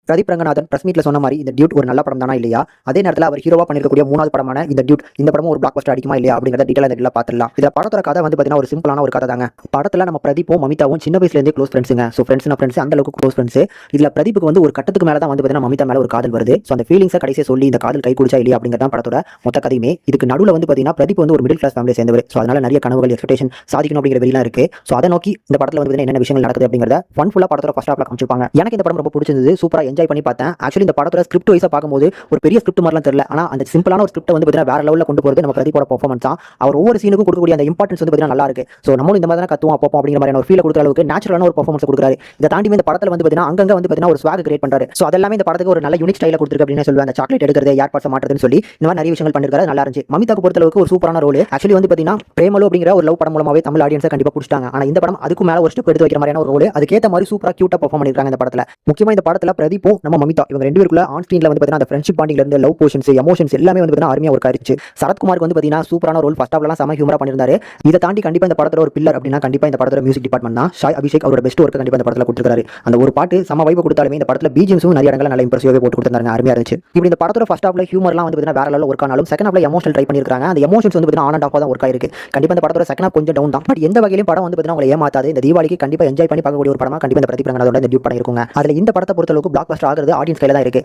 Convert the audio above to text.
Pradeep Ranganathan press மீட்ல சொன்ன மாதிரி இந்த டியூட் ஒரு நல்ல படம் தானா இல்லையா, அதே நேரத்தில் அவர் ஹீரோவா பண்ணிருக்கக்கூடிய மூணாவது படமான இந்த டியூட், இந்த படமும் ஒரு பிளாக் பஸ்டர் அடிக்குமா இல்லையா அப்படிங்கறத டீடைலா பார்த்துடலாம். இதுல படத்தோட கதை வந்து பாத்தீங்கன்னா ஒரு சிம்பிளான ஒரு கதை தாங்க. படத்துல நம்ம பிரதீப்பும் மமிதாவும் சின்ன வயசுல இருந்தே க்ளோஸ் ஃப்ரெண்ட்ஸுங்க. ஸோ ஃப்ரெண்ட்ஸ் அந்த அளவுக்கு க்ளோஸ் ஃப்ரெண்ட்ஸ். இதுல பிரதீப்புக்கு வந்து ஒரு கட்டத்துக்கு மேல தான் வந்து பாத்தீங்கன்னா மமிதா மேல ஒரு காதல் வருது. ஸோ அந்த ஃபீலிங்ஸை கடைசியா சொல்லி இந்த காதல் கை குடிச்சா இல்லையா அப்படிங்கிறத படத்தோட மொத்த கதையுமே. இதுக்கு நடுவில் வந்து பாத்தீங்கன்னா பிரதீப் வந்து ஒரு மிடில் கிளாஸ் ஃபேமிலியை சேர்ந்தவர். ஸோ அதனால நிறைய கனவுகள், எக்ஸ்பெக்டேஷன் சாதிக்கணும் அப்படிங்கிற வெளியெல்லாம் இருக்கு. ஸோ அதை நோக்கி இந்த படத்துல வந்து என்னென்ன விஷயங்கள் நடக்குது அப்படிங்கிறத ஃபுல்லா படத்தோட ஃபர்ஸ்ட் ஹாஃப்ல காமிச்சிருப்பாங்க. எனக்கு இந்த படம் ரொம்ப பிடிச்சிருந்தது. சூப்பரா என்ஜாய் பண்ணி பார்த்தேன். ஆக்சுவலி இந்த படத்தோட ஸ்கிரிப்ட் வைஸா பார்க்கும்போது ஒரு பெரிய ஸ்கிரிப்ட் மாதிரிலாம் தெரியல. ஆனா அந்த சிம்பிளான ஒரு ஸ்கிரிப்ட் வந்து பாத்தீங்கன்னா வேற லெவல்ல கொண்டு போறது நம்ம பிரதீப்போட பெர்ஃபார்மன்ஸ் தான். அவர் ஒவ்வொரு சீனுக்கும் கொடுக்கக்கூடிய அந்த இம்பார்ட்டன்ஸ் வந்து பாத்தீங்கன்னா நல்லா இருக்கு. ஸோ நம்மளும் இந்த மாதிரி தான் கத்துவோம் அப்போ அப்படிங்கிற மாதிரியான ஒரு ஃபீல் கொடுக்குற அளவுக்கு நேச்சுரலான ஒரு பெர்ஃபார்மன்ஸ் கொடுக்குறாரு. இதை தாண்டி இந்த படத்துல வந்து பாத்தீங்கன்னா அங்கங்க வந்து பாத்தீங்கன்னா ஒரு ஸ்வாக் கிரியேட் பண்றாரு. ஸோ அதெல்லாமே இந்த படத்துக்கு ஒரு நல்ல யூனிக் ஸ்டைல கொடுத்துருக்கு அப்படின்னு சொல்லுவாங்க. அந்த சாக்லேட் எடுக்கிறது, ஏர் பாட்ஸ் மாட்டுறதுன்னு சொல்லி இந்த மாதிரி நிறைய விஷயங்கள் பண்ணிருக்காரு. நல்லா இருந்துச்சு. மமிதாக்கு பொறுத்த அளவுக்கு ஒரு சூப்பரான ரோல். ஆக்சுவலி வந்து பாத்தீங்கன்னா பிரேமலோ அப்படிங்கிற ஒரு லவ் படம் மூலமாவே தமிழ் ஆடியன்ஸை கண்டிப்பா பிடிச்சிட்டாங்க. ஆனா இந்த படம் அதுக்கு மேல ஒரு ஸ்டெப் எடுத்து வைக்கிற மாதிரியான ஒரு ரோல். அதுக்கேற்ற மாதிரி சூப்பரா கியூட்டா பெர்ஃபார்ம் பண்ணிருக்காங்க இந்த படத்துல. முக்கியமா இந்த படத்துல பிரதீப்பும் நம்ம மமிதா இவங்க ரெண்டு பேருக்குள்ள ஆன் ஸ்கிரீன்ல வந்து பாத்தீங்கன்னா அந்த ஃப்ரெண்ட்ஷிப் பாண்டிங்ல இருந்து லவ் போர்ஷன்ஸ், எமோஷன்ஸ் எல்லாமே வந்து பாத்தீங்கன்னா அருமையா ஒர்க் ஆயிருச்சு. சரத்குமாருக்கு வந்து பாத்தீங்கன்னா சூப்பரான ரோல். ஃபர்ஸ்ட் ஹாஃப்ல செம ஹியூமரா பண்ணிருந்தாரு. இதை தாண்டி கண்டிப்பா இந்த படத்துல ஒரு பில்லர் அப்படின்னா கண்டிப்பா இந்த படத்தோட மியூசிக் டிபார்ட்மெண்ட் தான். ஷாய் அபிஷேக் அவரோட பெஸ்ட் ஒர்க் கண்டிப்பா இந்த படத்துல கொடுத்திருக்காரு. அந்த ஒரு பாட்டு சம வைப் கொடுத்தாலுமே இந்த படத்துல பிஜிஎம்ஸும் நிறைய இடங்கள்ல நல்ல இம்ப்ரெசிவாவே போட்டு கொடுத்திருந்தாங்க. அருமையா இருந்துச்சு. இப்படி இந்த படத்தோட ஃபர்ஸ்ட் ஹாஃப்ல ஹியூமர்லாம் வந்து பாத்தீங்கன்னா வேற லெவல்ல ஒர்க் ஆனாலும் செகண்ட் ஹாஃப்ல எமோஷனல் ட்ரை பண்ணிருக்காங்க. அந்த எமோஷன்ஸ் வந்து பாத்தீங்கன்னா ஆன் அண்ட் ஆஃப் தான் ஒர்க் ஆயிருக்கு. கண்டிப்பா இந்த படத்தோட செகண்ட் ஹாஃப் கொஞ்சம் டவுன் தான். பட் எந்த வகையிலும் படம் வந்து பாத்தீங்கன்னா உங்களை ஏமாத்தாது. இந்த தீபாவளிக்கு கண்டிப்பா என்ஜாய் பண்ணி பார்க்கக்கூடிய ஒரு படமா கண்டிப்பா இந்த பிரதீப் ரங்கநாதோட இந்த டியூட் படம் இருக்குங்க. அதுல இந்த படத்தை பொறுத்த அளவுக்கு பிளாக் பஸ்டர் ஆகிறது ஆடியன்ஸ் கையில தான் இருக்கு.